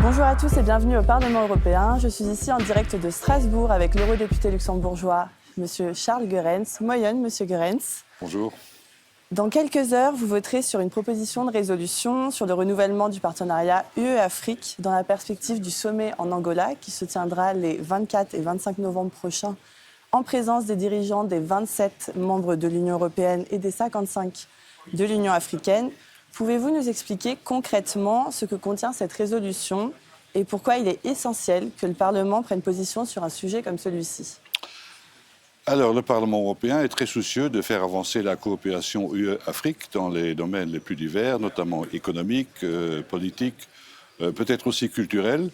Bonjour à tous et bienvenue au Parlement européen. Je suis ici en direct de Strasbourg avec l'eurodéputé luxembourgeois, M. Charles Goerens. Moyen, M. Goerens. Bonjour. Dans quelques heures, vous voterez sur une proposition de résolution sur le renouvellement du partenariat UE-Afrique dans la perspective du sommet en Angola qui se tiendra les 24 et 25 novembre prochains en présence des dirigeants des 27 membres de l'Union européenne et des 55 de l'Union africaine. Pouvez-vous nous expliquer concrètement ce que contient cette résolution et pourquoi il est essentiel que le Parlement prenne position sur un sujet comme celui-ci ? Alors, le Parlement européen est très soucieux de faire avancer la coopération UE-Afrique dans les domaines les plus divers, notamment économiques, politiques, peut-être aussi culturels,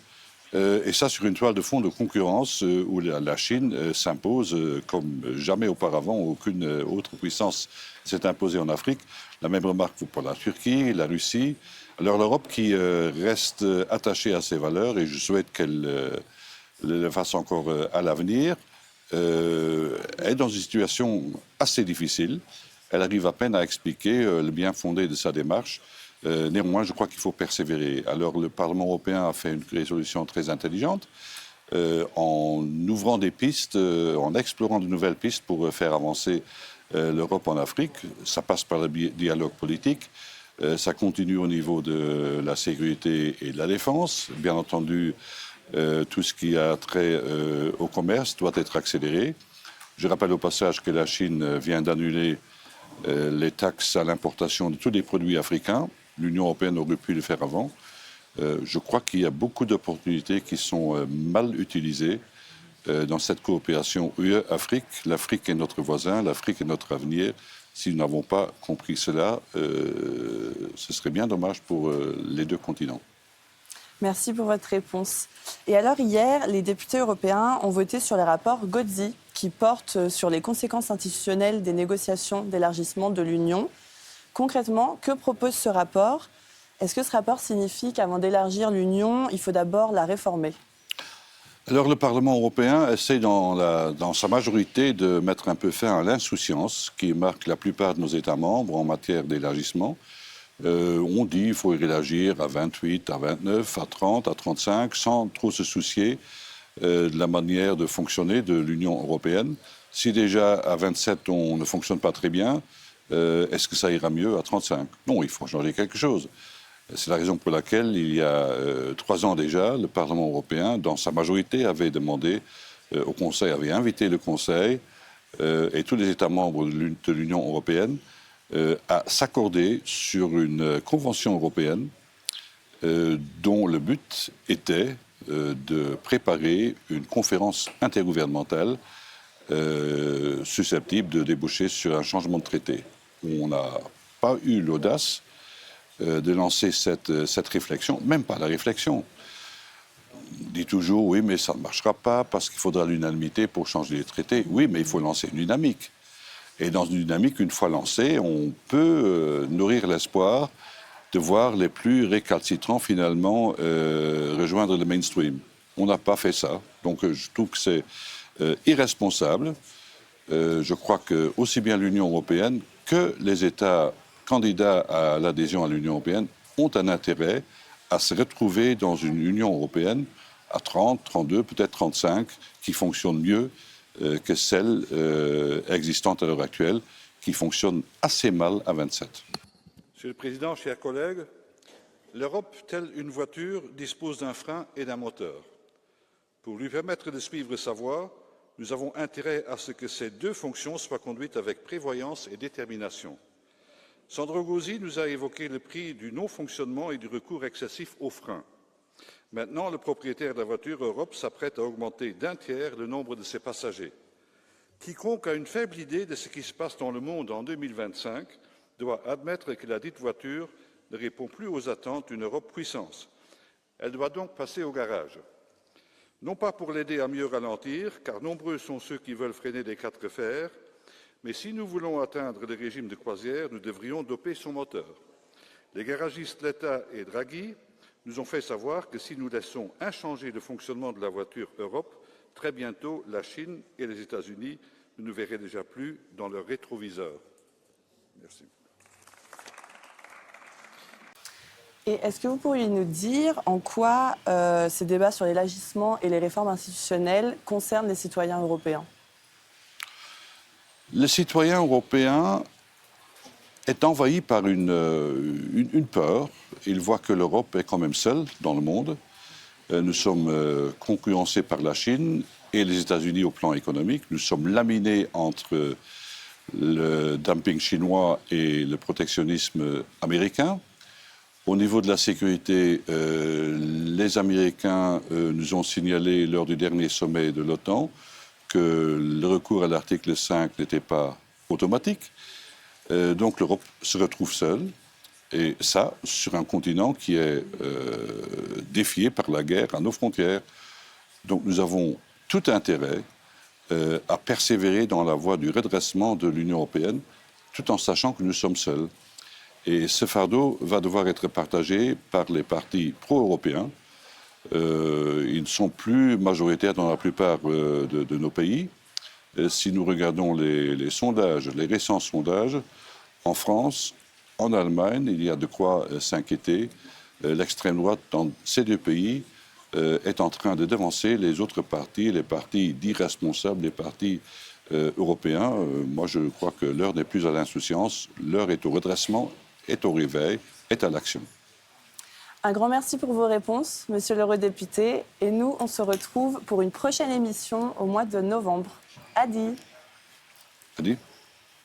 et ça sur une toile de fond de concurrence où la Chine s'impose comme jamais auparavant. Aucune autre puissance s'est imposée en Afrique. La même remarque pour la Turquie, la Russie. Alors l'Europe qui reste attachée à ses valeurs, et je souhaite qu'elle le fasse encore à l'avenir, est dans une situation assez difficile. Elle arrive à peine à expliquer le bien fondé de sa démarche. Néanmoins, je crois qu'il faut persévérer. Alors, le Parlement européen a fait une résolution très intelligente en ouvrant des pistes, en explorant de nouvelles pistes pour faire avancer l'Europe en Afrique. Ça passe par le dialogue politique. Ça continue au niveau de la sécurité et de la défense. Bien entendu, tout ce qui a trait au commerce doit être accéléré. Je rappelle au passage que la Chine vient d'annuler les taxes à l'importation de tous les produits africains. L'Union européenne aurait pu le faire avant. Je crois qu'il y a beaucoup d'opportunités qui sont mal utilisées dans cette coopération UE-Afrique. L'Afrique est notre voisin, l'Afrique est notre avenir. Si nous n'avons pas compris cela, ce serait bien dommage pour les deux continents. Merci pour votre réponse. Et alors hier, les députés européens ont voté sur les rapports Gozzi qui portent sur les conséquences institutionnelles des négociations d'élargissement de l'Union. Concrètement, que propose ce rapport ? Est-ce que ce rapport signifie qu'avant d'élargir l'Union, il faut d'abord la réformer ? Alors le Parlement européen essaie dans sa majorité de mettre un peu fin à l'insouciance qui marque la plupart de nos États membres en matière d'élargissement. On dit qu'il faut élargir à 28, à 29, à 30, à 35, sans trop se soucier de la manière de fonctionner de l'Union européenne. Si déjà à 27 on ne fonctionne pas très bien, est-ce que ça ira mieux à 35 ? Non, il faut changer quelque chose. C'est la raison pour laquelle, il y a 3 ans déjà, le Parlement européen, dans sa majorité, avait demandé au Conseil, avait invité le Conseil et tous les États membres de l'Union européenne à s'accorder sur une convention européenne dont le but était de préparer une conférence intergouvernementale susceptible de déboucher sur un changement de traité. On n'a pas eu l'audace de lancer cette réflexion, même pas la réflexion. On dit toujours, oui, mais ça ne marchera pas parce qu'il faudra l'unanimité pour changer les traités. Oui, mais il faut lancer une dynamique. Et dans une dynamique, une fois lancée, on peut nourrir l'espoir de voir les plus récalcitrants finalement rejoindre le mainstream. On n'a pas fait ça. Donc je trouve que c'est irresponsable. Je crois que aussi bien l'Union européenne que les États candidats à l'adhésion à l'Union européenne ont un intérêt à se retrouver dans une Union européenne à 30, 32, peut-être 35, qui fonctionne mieux que celle existante à l'heure actuelle, qui fonctionne assez mal à 27. Monsieur le Président, chers collègues, l'Europe, telle une voiture, dispose d'un frein et d'un moteur. Pour lui permettre de suivre sa voie, nous avons intérêt à ce que ces deux fonctions soient conduites avec prévoyance et détermination. Sandro Gozzi nous a évoqué le prix du non-fonctionnement et du recours excessif aux freins. Maintenant, le propriétaire de la voiture Europe s'apprête à augmenter d'1/3 le nombre de ses passagers. Quiconque a une faible idée de ce qui se passe dans le monde en 2025 doit admettre que la dite voiture ne répond plus aux attentes d'une Europe puissance. Elle doit donc passer au garage. Non pas pour l'aider à mieux ralentir, car nombreux sont ceux qui veulent freiner des 4 fers, mais si nous voulons atteindre le régime de croisière, nous devrions doper son moteur. Les garagistes Letta et Draghi nous ont fait savoir que si nous laissons inchangé le fonctionnement de la voiture Europe, très bientôt la Chine et les États-Unis ne nous verraient déjà plus dans leur rétroviseur. Merci. Et est-ce que vous pourriez nous dire en quoi ces débats sur l'élargissement et les réformes institutionnelles concernent les citoyens européens? Le citoyen européen est envahi par une peur. Il voit que l'Europe est quand même seule dans le monde. Nous sommes concurrencés par la Chine et les États-Unis au plan économique. Nous sommes laminés entre le dumping chinois et le protectionnisme américain. Au niveau de la sécurité, les Américains nous ont signalé lors du dernier sommet de l'OTAN que le recours à l'article 5 n'était pas automatique. Donc l'Europe se retrouve seule, et ça sur un continent qui est défié par la guerre à nos frontières. Donc nous avons tout intérêt à persévérer dans la voie du redressement de l'Union européenne, tout en sachant que nous sommes seuls. Et ce fardeau va devoir être partagé par les partis pro-européens. Ils ne sont plus majoritaires dans la plupart de nos pays. Si nous regardons les sondages, les récents sondages, en France, en Allemagne, il y a de quoi s'inquiéter. L'extrême droite dans ces deux pays est en train de devancer les autres partis, les partis dits responsables, les partis européens. Moi, je crois que l'heure n'est plus à l'insouciance, l'heure est au redressement, est au réveil, est à l'action. Un grand merci pour vos réponses, monsieur l'eurodéputé. Et nous, on se retrouve pour une prochaine émission au mois de novembre. Adi. Adi.